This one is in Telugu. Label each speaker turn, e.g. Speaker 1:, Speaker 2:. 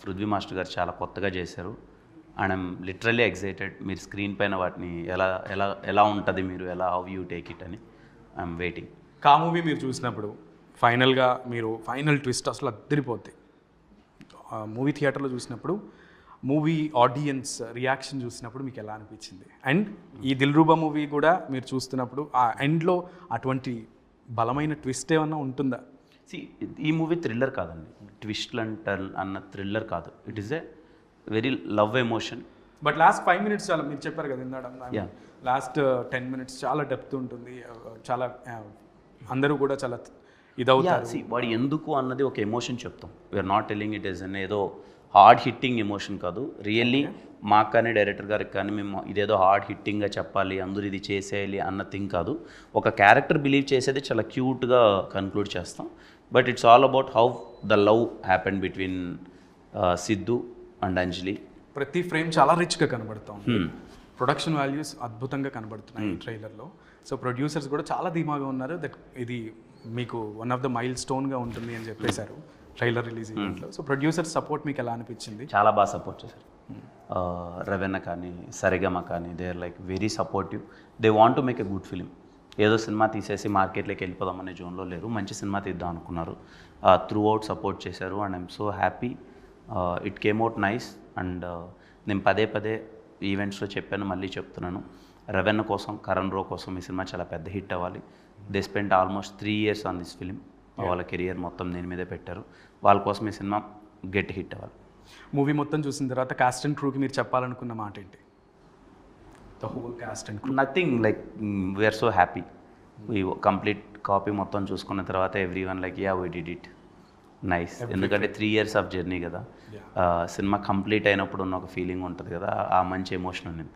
Speaker 1: పృథ్వీ మాస్టర్ గారు చాలా కొత్తగా చేశారు. And I'm literally excited. మీరు స్క్రీన్ పైన వాటిని ఎలా ఎలా ఎలా ఉంటుంది, మీరు ఎలా హౌ యూ టేక్ ఇట్ అని ఐఎమ్ వెయిటింగ్.
Speaker 2: కా మూవీ మీరు చూసినప్పుడు ఫైనల్గా మీరు ఫైనల్ ట్విస్ట్ అసలు అద్దరిపోద్ది. మూవీ థియేటర్లో చూసినప్పుడు మూవీ ఆడియన్స్ రియాక్షన్ చూసినప్పుడు మీకు ఎలా అనిపించింది? అండ్ ఈ దిల్రూబా మూవీ కూడా మీరు చూస్తున్నప్పుడు ఆ ఎండ్లో అటువంటి బలమైన ట్విస్ట్ ఏమన్నా ఉంటుందా?
Speaker 1: ఈ మూవీ థ్రిల్లర్ కాదండి, ట్విస్ట్లు అన్న థ్రిల్లర్ కాదు. It is a very love emotion.
Speaker 2: But last 5 minutes చాలా మీరు చెప్పారు కదా ఇందాక, లాస్ట్ 10 minutes చాలా డెప్త్ ఉంటుంది, చాలా అందరూ కూడా చాలా ఇదవుతారు.
Speaker 1: వాడు ఎందుకు అన్నది ఒక ఎమోషన్ చెప్తాం. We are not telling it is an ఏదో హార్డ్ హిట్టింగ్ ఎమోషన్ కాదు. రియల్లీ మాకు కానీ డైరెక్టర్ గారికి కానీ మేము ఇదేదో హార్డ్ హిట్టింగ్గా చెప్పాలి, అందరూ ఇది చేసేయాలి అన్న థింగ్ కాదు. ఒక క్యారెక్టర్ బిలీవ్ చేసేది చాలా క్యూట్గా కన్క్లూడ్ చేస్తాం. But it's all about how the love happen between Siddhu and Anjali.
Speaker 2: ప్రతి ఫ్రేమ్ చాలా రిచ్గా కనబడుతాం. ప్రొడక్షన్ వాల్యూస్ అద్భుతంగా కనబడుతున్నాయి ఈ ట్రైలర్లో. సో ప్రొడ్యూసర్స్ కూడా చాలా ధీమాగా ఉన్నారు దట్ ఇది మీకు వన్ ఆఫ్ ద మైల్ స్టోన్గా ఉంటుంది అని చెప్పేశారు ట్రైలర్ రిలీజ్ ఈవెంట్లో. సో ప్రొడ్యూసర్ సపోర్ట్ మీకు ఎలా అనిపించింది?
Speaker 1: చాలా బాగా సపోర్ట్ చేశారు. రవెన్న కానీ సరిగమ కానీ they are like very supportive. They want to make a good film. ఏదో సినిమా తీసేసి మార్కెట్లోకి వెళ్ళిపోదాం అనే జోన్లో లేరు. మంచి సినిమా తీద్దాం అనుకున్నారు. త్రూ అవుట్ సపోర్ట్ చేశారు and I'm so happy. It came out nice. And నేను పదే పదే ఈవెంట్స్లో చెప్పాను, మళ్ళీ చెప్తున్నాను, రవెన్న కోసం, కరణ్ రో కోసం ఈ సినిమా చాలా పెద్ద హిట్ అవ్వాలి. They spend almost 3 years on this film. వాళ్ళ కెరియర్ మొత్తం నేను మీదే పెట్టారు. వాళ్ళ కోసం ఈ సినిమా గట్టి హిట్ అవ్వాలి.
Speaker 2: మూవీ మొత్తం చూసిన తర్వాత కాస్ట్ అండ్ క్రూకి మీరు చెప్పాలనుకున్న మాట ఏంటి? The whole cast and crew.
Speaker 1: Nothing, like we are so happy. We complete copy మొత్తం చూసుకున్న తర్వాత every one like yeah we did it nice. ఎందుకంటే 3 years ఆఫ్ జర్నీ కదా. సినిమా కంప్లీట్ అయినప్పుడు ఉన్న ఒక ఫీలింగ్ ఉంటుంది కదా, ఆ మంచి ఎమోషన్ ఉంది.